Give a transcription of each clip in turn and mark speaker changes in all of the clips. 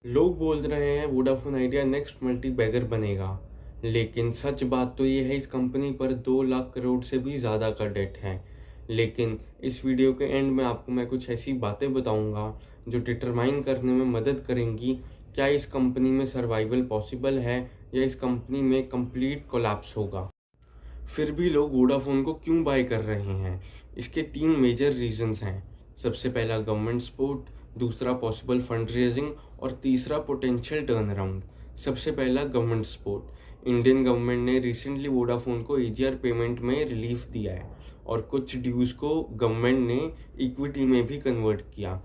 Speaker 1: लोग बोल रहे हैं Vodafone Idea next multibagger बनेगा, लेकिन सच बात तो ये है इस कंपनी पर 2 लाख करोड़ से भी ज़्यादा का डेट है। लेकिन इस वीडियो के एंड में आपको मैं कुछ ऐसी बातें बताऊंगा जो डिटरमाइन करने में मदद करेंगी क्या इस कंपनी में सर्वाइवल पॉसिबल है या इस कंपनी में कंप्लीट कोलैप्स होगा। फिर भी लोग वोडाफोन को क्यों बाय कर रहे हैं? इसके 3 मेजर रीजंस हैं। सबसे पहला गवर्नमेंट सपोर्ट, दूसरा पॉसिबल फंड रेजिंग और तीसरा पोटेंशियल टर्न अराउंड। सबसे पहला गवर्नमेंट सपोर्ट। इंडियन गवर्नमेंट ने रिसेंटली वोडाफोन को एजीआर पेमेंट में रिलीफ दिया है और कुछ ड्यूज को गवर्नमेंट ने इक्विटी में भी कन्वर्ट किया।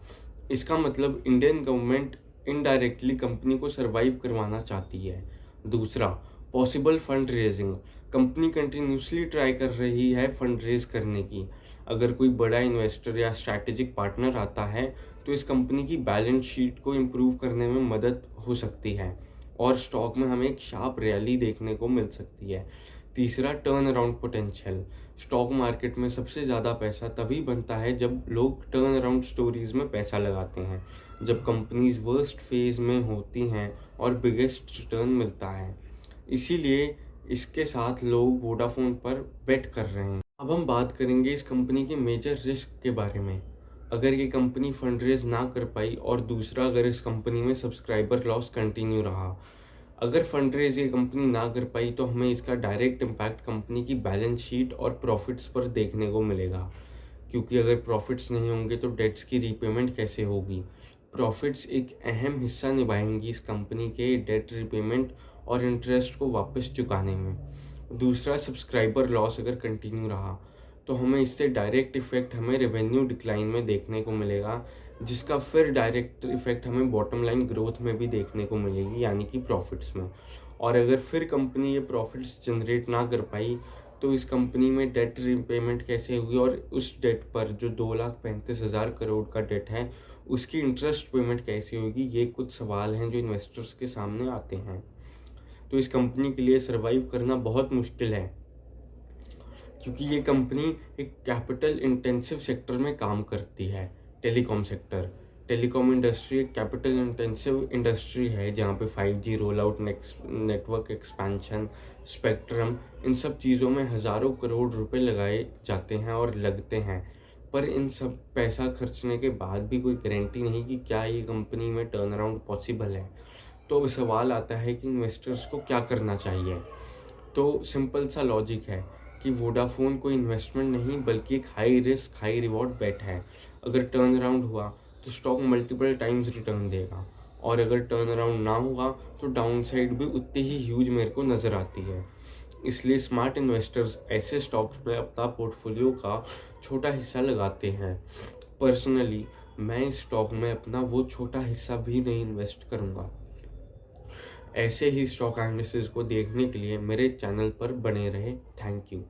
Speaker 1: इसका मतलब इंडियन गवर्नमेंट इनडायरेक्टली कंपनी को सरवाइव करवाना चाहती है। दूसरा, possible fund raising. Company continuously try कर रही है फंड रेज करने की। अगर कोई बड़ा इन्वेस्टर या स्ट्रैटेजिक पार्टनर आता है तो इस कंपनी की बैलेंस शीट को इम्प्रूव करने में मदद हो सकती है और स्टॉक में हमें एक शार्प रैली देखने को मिल सकती है। तीसरा, turn around potential. Stock market में सबसे ज़्यादा पैसा तभी बनता है जब लोग टर्न अराउंड स्टोरीज में पैसा लगाते हैं, जब कंपनीज वर्स्ट फेज में होती हैं और बिगेस्ट रिटर्न मिलता है। इसीलिए इसके साथ लोग वोडाफोन पर बेट कर रहे हैं। अब हम बात करेंगे इस कंपनी के मेजर रिस्क के बारे में। अगर ये कंपनी फंड रेज ना कर पाई और दूसरा, अगर इस कंपनी में सब्सक्राइबर लॉस कंटिन्यू रहा। अगर फंड रेज ये कंपनी ना कर पाई तो हमें इसका डायरेक्ट इम्पैक्ट कंपनी की बैलेंस शीट और प्रॉफिट्स पर देखने को मिलेगा, क्योंकि अगर प्रॉफिट्स नहीं होंगे तो डेट्स की रीपेमेंट कैसे होगी। प्रॉफिट्स एक अहम हिस्सा निभाएंगी इस कंपनी के डेट रीपेमेंट और इंटरेस्ट को वापस चुकाने में। दूसरा, सब्सक्राइबर लॉस अगर कंटिन्यू रहा तो हमें इससे डायरेक्ट इफेक्ट हमें रेवेन्यू डिक्लाइन में देखने को मिलेगा, जिसका फिर डायरेक्ट इफेक्ट हमें बॉटम लाइन ग्रोथ में भी देखने को मिलेगी, यानी कि प्रॉफिट्स में। और अगर फिर कंपनी ये प्रॉफिट्स जनरेट ना कर पाई तो इस कंपनी में डेट रीपेमेंट कैसे होगी और उस डेट पर जो 2,35,000 करोड़ का डेट है उसकी इंटरेस्ट पेमेंट कैसे होगी। ये कुछ सवाल हैं जो इन्वेस्टर्स के सामने आते हैं। तो इस कंपनी के लिए सर्वाइव करना बहुत मुश्किल है, क्योंकि ये कंपनी एक कैपिटल इंटेंसिव सेक्टर में काम करती है। टेलीकॉम सेक्टर, टेलीकॉम इंडस्ट्री एक कैपिटल इंटेंसिव इंडस्ट्री है जहाँ पे 5G roll out, network expansion, spectrum, इन सब चीज़ों में हज़ारों करोड़ रुपए लगाए जाते हैं और लगते हैं। पर इन सब पैसा खर्चने के बाद भी कोई गारंटी नहीं कि क्या ये कंपनी में टर्न अराउंड पॉसिबल है। तो अब सवाल आता है कि इन्वेस्टर्स को क्या करना चाहिए। तो सिंपल सा लॉजिक है कि वोडाफोन कोई इन्वेस्टमेंट नहीं बल्कि एक हाई रिस्क हाई रिवॉर्ड बेट है। अगर टर्न अराउंड हुआ तो स्टॉक मल्टीपल टाइम्स रिटर्न देगा, और अगर टर्न अराउंड ना हुआ तो डाउन साइड भी उतनी ही ह्यूज मेरे को नज़र आती है। इसलिए स्मार्ट इन्वेस्टर्स ऐसे स्टॉक्स पर अपना पोर्टफोलियो का छोटा हिस्सा लगाते हैं। पर्सनली मैं इस स्टॉक में अपना वो छोटा हिस्सा भी नहीं इन्वेस्ट करूँगा। ऐसे ही स्टॉक एनालिसिस को देखने के लिए मेरे चैनल पर बने रहे। Thank you.